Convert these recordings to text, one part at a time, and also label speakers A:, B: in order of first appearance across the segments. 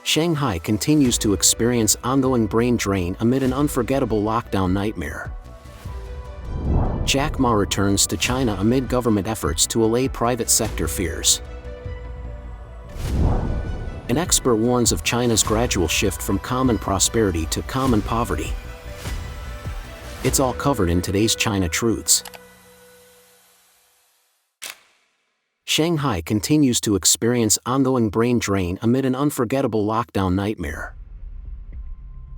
A: Shanghai continues to experience ongoing brain drain amid an unforgettable lockdown nightmare. Jack Ma returns to China amid government efforts to allay private sector fears. An expert warns of China's gradual shift from common prosperity to common poverty. It's all covered in today's China Truths. Shanghai continues to experience ongoing brain drain amid an unforgettable lockdown nightmare.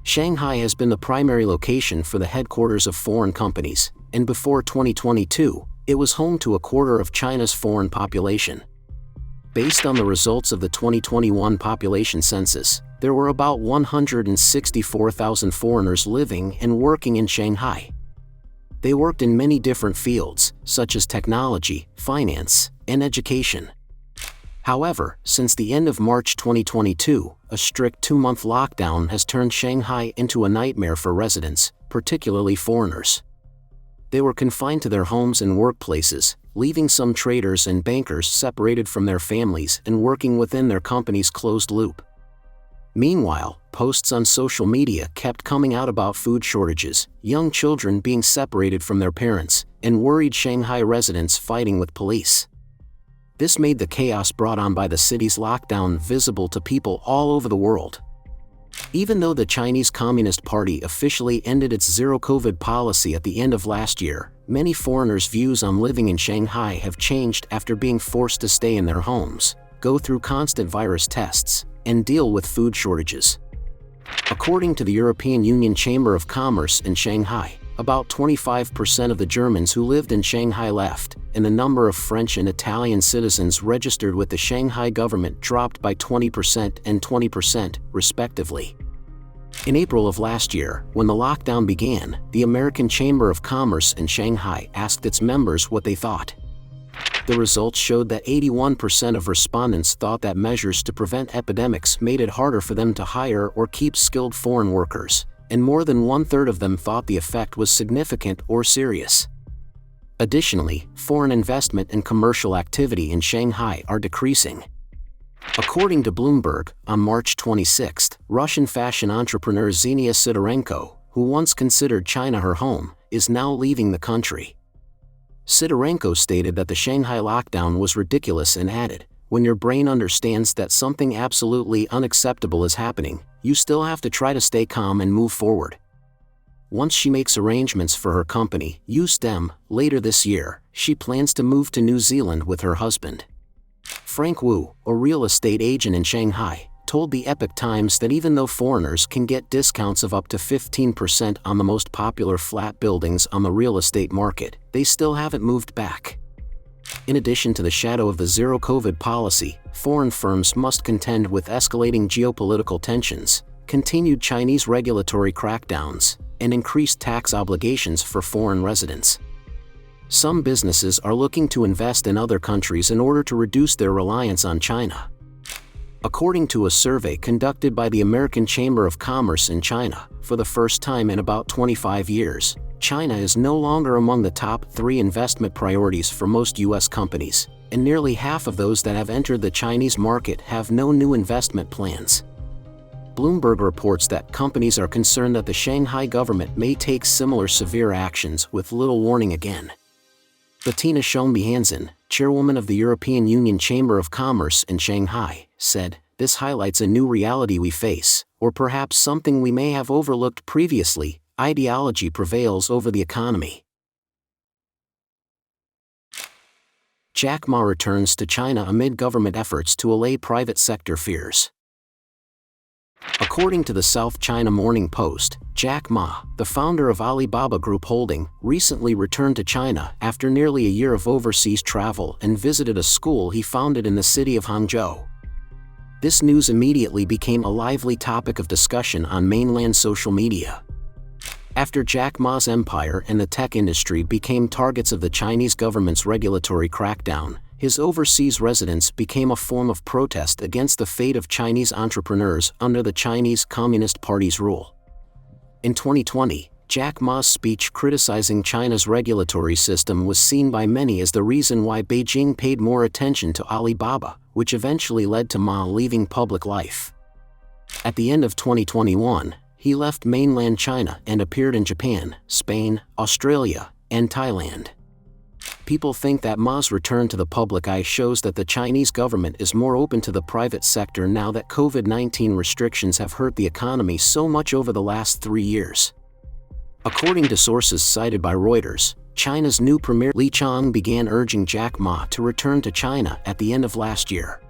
A: Shanghai has been the primary location for the headquarters of foreign companies, and before 2022, it was home to a quarter of China's foreign population. Based on the results of the 2021 population census, there were about 164,000 foreigners living and working in Shanghai. They worked in many different fields, such as technology, finance, and education. However, since the end of March 2022, a strict 2-month lockdown has turned Shanghai into a nightmare for residents, particularly foreigners. They were confined to their homes and workplaces, leaving some traders and bankers separated from their families and working within their company's closed loop. Meanwhile, posts on social media kept coming out about food shortages, young children being separated from their parents, and worried Shanghai residents fighting with police. This made the chaos brought on by the city's lockdown visible to people all over the world. Even though the Chinese Communist Party officially ended its zero-COVID policy at the end of last year, many foreigners' views on living in Shanghai have changed after being forced to stay in their homes, go through constant virus tests, and deal with food shortages. According to the European Union Chamber of Commerce in Shanghai, about 25% of the Germans who lived in Shanghai left, and the number of French and Italian citizens registered with the Shanghai government dropped by 20% and 20%, respectively. In April of last year, when the lockdown began, the American Chamber of Commerce in Shanghai asked its members what they thought. The results showed that 81% of respondents thought that measures to prevent epidemics made it harder for them to hire or keep skilled foreign workers, and more than 1/3 of them thought the effect was significant or serious. Additionally, foreign investment and commercial activity in Shanghai are decreasing. According to Bloomberg, on March 26, Russian fashion entrepreneur Xenia Sidorenko, who once considered China her home, is now leaving the country. Sidorenko stated that the Shanghai lockdown was ridiculous and added, "When your brain understands that something absolutely unacceptable is happening, you still have to try to stay calm and move forward." Once she makes arrangements for her company, USTEM, later this year, she plans to move to New Zealand with her husband. Frank Wu, a real estate agent in Shanghai, told the Epoch Times that even though foreigners can get discounts of up to 15% on the most popular flat buildings on the real estate market, they still haven't moved back. In addition to the shadow of the zero-COVID policy, foreign firms must contend with escalating geopolitical tensions, continued Chinese regulatory crackdowns, and increased tax obligations for foreign residents. Some businesses are looking to invest in other countries in order to reduce their reliance on China. According to a survey conducted by the American Chamber of Commerce in China, for the first time in about 25 years, China is no longer among the top 3 investment priorities for most U.S. companies, and nearly half of those that have entered the Chinese market have no new investment plans. Bloomberg reports that companies are concerned that the Shanghai government may take similar severe actions with little warning again. Bettina Schoenbe-Hansen, chairwoman of the European Union Chamber of Commerce in Shanghai, said, "This highlights a new reality we face, or perhaps something we may have overlooked previously. Ideology prevails over the economy." Jack Ma returns to China amid government efforts to allay private sector fears. According to the South China Morning Post, Jack Ma, the founder of Alibaba Group Holding, recently returned to China after nearly a year of overseas travel and visited a school he founded in the city of Hangzhou. This news immediately became a lively topic of discussion on mainland social media. After Jack Ma's empire and the tech industry became targets of the Chinese government's regulatory crackdown, his overseas residence became a form of protest against the fate of Chinese entrepreneurs under the Chinese Communist Party's rule. In 2020, Jack Ma's speech criticizing China's regulatory system was seen by many as the reason why Beijing paid more attention to Alibaba, which eventually led to Ma leaving public life. At the end of 2021, he left mainland China and appeared in Japan, Spain, Australia, and Thailand. People think that Ma's return to the public eye shows that the Chinese government is more open to the private sector now that COVID-19 restrictions have hurt the economy so much over the last 3 years. According to sources cited by Reuters, China's new premier Li Qiang began urging Jack Ma to return to China at the end of last year.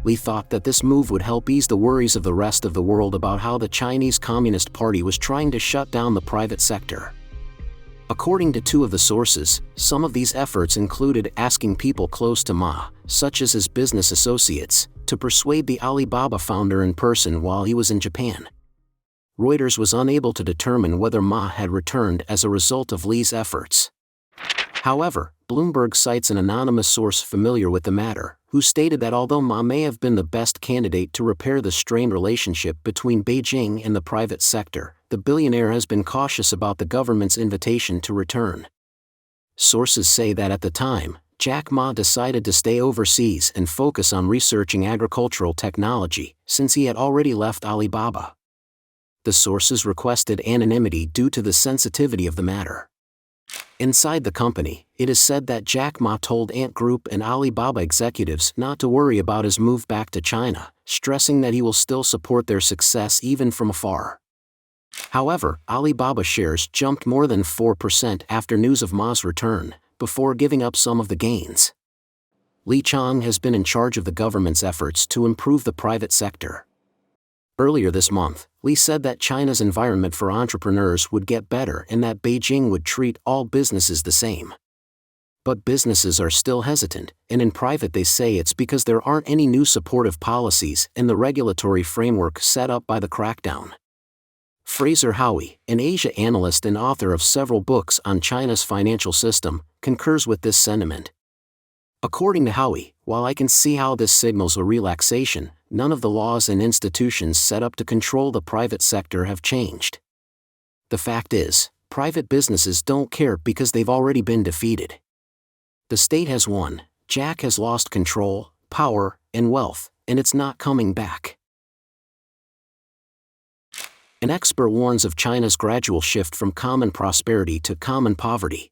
A: Li thought that this move would help ease the worries of the rest of the world about how the Chinese Communist Party was trying to shut down the private sector. According to two of the sources, some of these efforts included asking people close to Ma, such as his business associates, to persuade the Alibaba founder in person while he was in Japan. Reuters was unable to determine whether Ma had returned as a result of Li's efforts. However, Bloomberg cites an anonymous source familiar with the matter, who stated that although Ma may have been the best candidate to repair the strained relationship between Beijing and the private sector, the billionaire has been cautious about the government's invitation to return. Sources say that at the time, Jack Ma decided to stay overseas and focus on researching agricultural technology, since he had already left Alibaba. The sources requested anonymity due to the sensitivity of the matter. Inside the company, it is said that Jack Ma told Ant Group and Alibaba executives not to worry about his move back to China, stressing that he will still support their success even from afar. However, Alibaba shares jumped more than 4% after news of Ma's return, before giving up some of the gains. Li Qiang has been in charge of the government's efforts to improve the private sector. Earlier this month, Li said that China's environment for entrepreneurs would get better and that Beijing would treat all businesses the same. But businesses are still hesitant, and in private they say it's because there aren't any new supportive policies and the regulatory framework set up by the crackdown. Fraser Howey, an Asia analyst and author of several books on China's financial system, concurs with this sentiment. According to Howey, while I can see how this signals a relaxation, none of the laws and institutions set up to control the private sector have changed. The fact is, private businesses don't care because they've already been defeated. The state has won, Jack has lost control, power, and wealth, and it's not coming back. An expert warns of China's gradual shift from common prosperity to common poverty.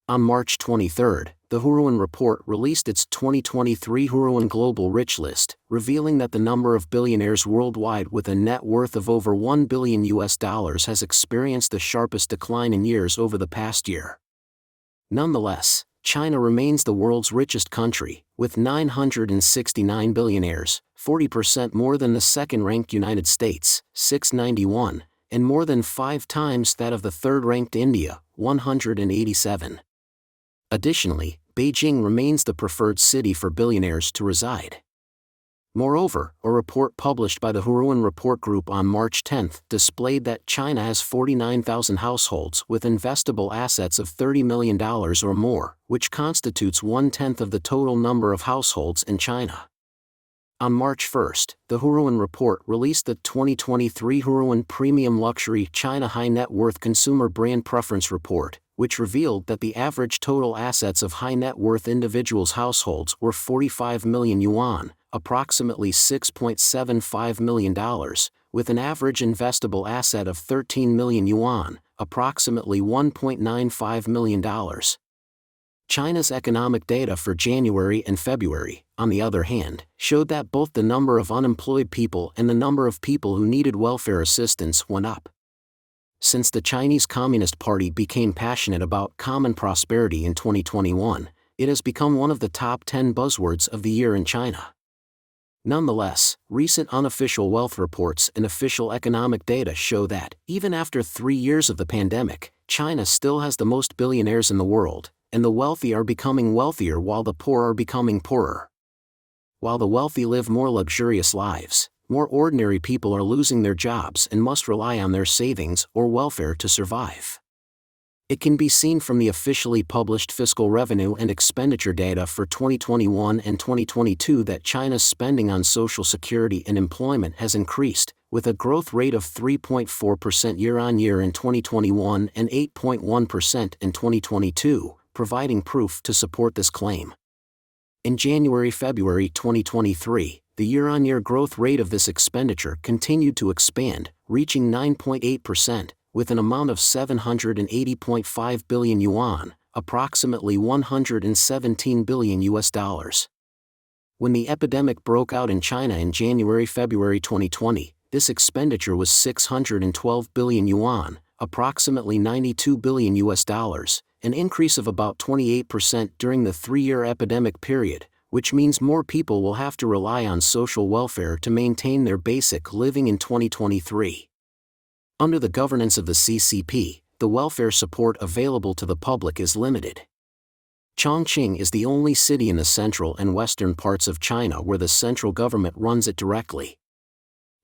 A: On March 23, the Huruan Report released its 2023 Huruan Global Rich List, revealing that the number of billionaires worldwide with a net worth of over $1 billion has experienced the sharpest decline in years over the past year. Nonetheless, China remains the world's richest country, with 969 billionaires, 40% more than the second-ranked United States, 691, and more than 5 times that of the third-ranked India, 187. Additionally, Beijing remains the preferred city for billionaires to reside. Moreover, a report published by the Huruan Report Group on March 10 displayed that China has 49,000 households with investable assets of $30 million or more, which constitutes 1/10 of the total number of households in China. On March 1, the Huruan Report released the 2023 Huruan Premium Luxury China High Net Worth Consumer Brand Preference Report, which revealed that the average total assets of high net worth individuals' households were 45 million yuan, approximately $6.75 million, with an average investable asset of 13 million yuan, approximately $1.95 million. China's economic data for January and February, on the other hand, showed that both the number of unemployed people and the number of people who needed welfare assistance went up. Since the Chinese Communist Party became passionate about common prosperity in 2021, it has become one of the top 10 buzzwords of the year in China. Nonetheless, recent unofficial wealth reports and official economic data show that, even after 3 years of the pandemic, China still has the most billionaires in the world, and the wealthy are becoming wealthier while the poor are becoming poorer. While the wealthy live more luxurious lives, more ordinary people are losing their jobs and must rely on their savings or welfare to survive. It can be seen from the officially published fiscal revenue and expenditure data for 2021 and 2022 that China's spending on social security and employment has increased, with a growth rate of 3.4% year-on-year in 2021 and 8.1% in 2022, providing proof to support this claim. In January-February 2023, the year-on-year growth rate of this expenditure continued to expand, reaching 9.8%, with an amount of 780.5 billion yuan, approximately $117 billion. When the epidemic broke out in China in January-February 2020, this expenditure was 612 billion yuan, approximately $92 billion, an increase of about 28% during the 3-year epidemic period, which means more people will have to rely on social welfare to maintain their basic living in 2023. Under the governance of the CCP, the welfare support available to the public is limited. Chongqing is the only city in the central and western parts of China where the central government runs it directly.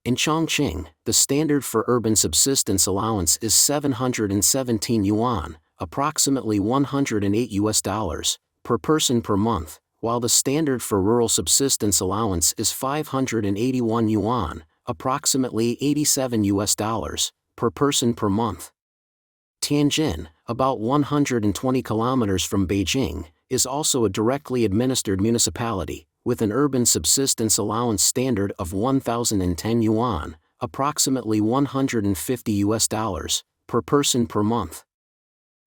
A: In Chongqing, the standard for urban subsistence allowance is 717 yuan, approximately $108 per person per month, while the standard for rural subsistence allowance is 581 yuan, approximately $87 per person per month. Tianjin, about 120 kilometers from Beijing, is also a directly administered municipality, with an urban subsistence allowance standard of 1,010 yuan, approximately $150 per person per month.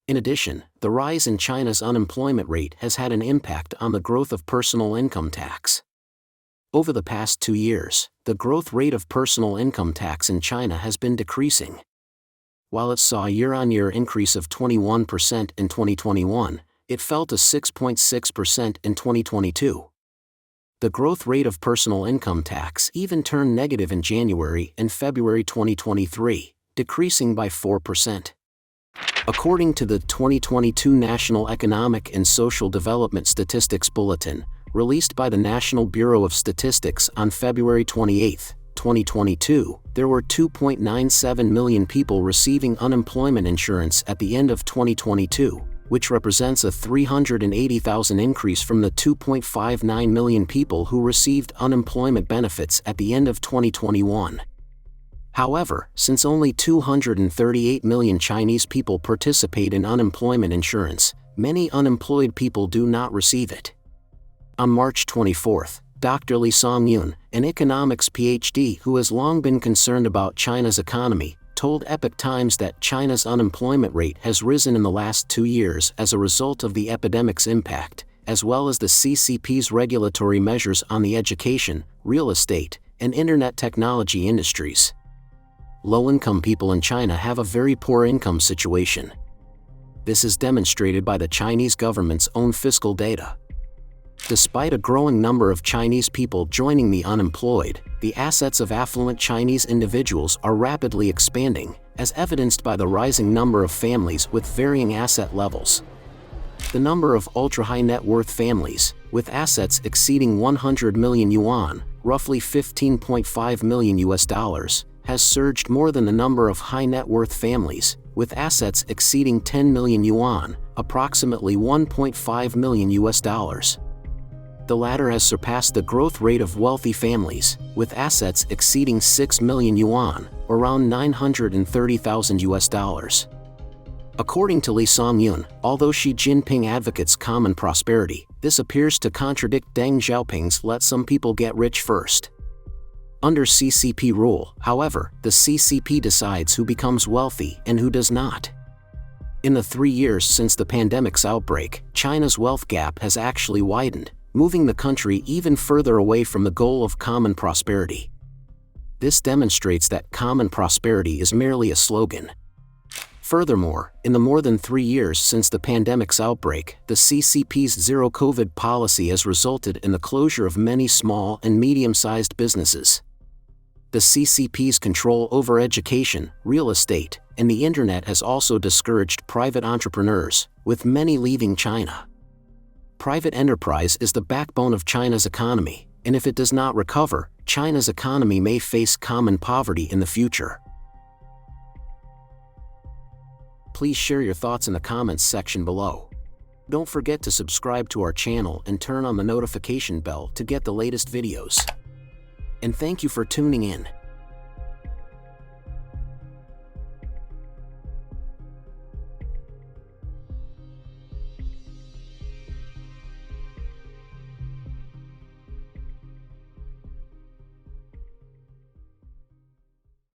A: In addition, the rise in China's unemployment rate has had an impact on the growth of personal income tax. Over the past 2 years, the growth rate of personal income tax in China has been decreasing. While it saw a year-on-year increase of 21% in 2021, it fell to 6.6% in 2022. The growth rate of personal income tax even turned negative in January and February 2023, decreasing by 4%. According to the 2022 National Economic and Social Development Statistics Bulletin, released by the National Bureau of Statistics on February 28, 2022, there were 2.97 million people receiving unemployment insurance at the end of 2022, which represents a 380,000 increase from the 2.59 million people who received unemployment benefits at the end of 2021. However, since only 238 million Chinese people participate in unemployment insurance, many unemployed people do not receive it. On March 24, Dr. Li Songyun, an economics PhD who has long been concerned about China's economy, told Epoch Times that China's unemployment rate has risen in the last 2 years as a result of the epidemic's impact, as well as the CCP's regulatory measures on the education, real estate, and internet technology industries. Low-income people in China have a very poor income situation. This is demonstrated by the Chinese government's own fiscal data. Despite a growing number of Chinese people joining the unemployed, the assets of affluent Chinese individuals are rapidly expanding, as evidenced by the rising number of families with varying asset levels. The number of ultra-high net worth families, with assets exceeding 100 million yuan, roughly $15.5 million, has surged more than the number of high net worth families, with assets exceeding 10 million yuan, approximately $1.5 million. The latter has surpassed the growth rate of wealthy families, with assets exceeding 6 million yuan, around $930,000. According to Li Songyun, although Xi Jinping advocates common prosperity, this appears to contradict Deng Xiaoping's "let some people get rich first." Under CCP rule, however, the CCP decides who becomes wealthy and who does not. In the 3 years since the pandemic's outbreak, China's wealth gap has actually widened, moving the country even further away from the goal of common prosperity. This demonstrates that common prosperity is merely a slogan. Furthermore, in the more than 3 years since the pandemic's outbreak, the CCP's zero-COVID policy has resulted in the closure of many small and medium-sized businesses. The CCP's control over education, real estate, and the internet has also discouraged private entrepreneurs, with many leaving China. Private enterprise is the backbone of China's economy, and if it does not recover, China's economy may face common poverty in the future. Please share your thoughts in the comments section below. Don't forget to subscribe to our channel and turn on the notification bell to get the latest videos. And thank you for tuning in.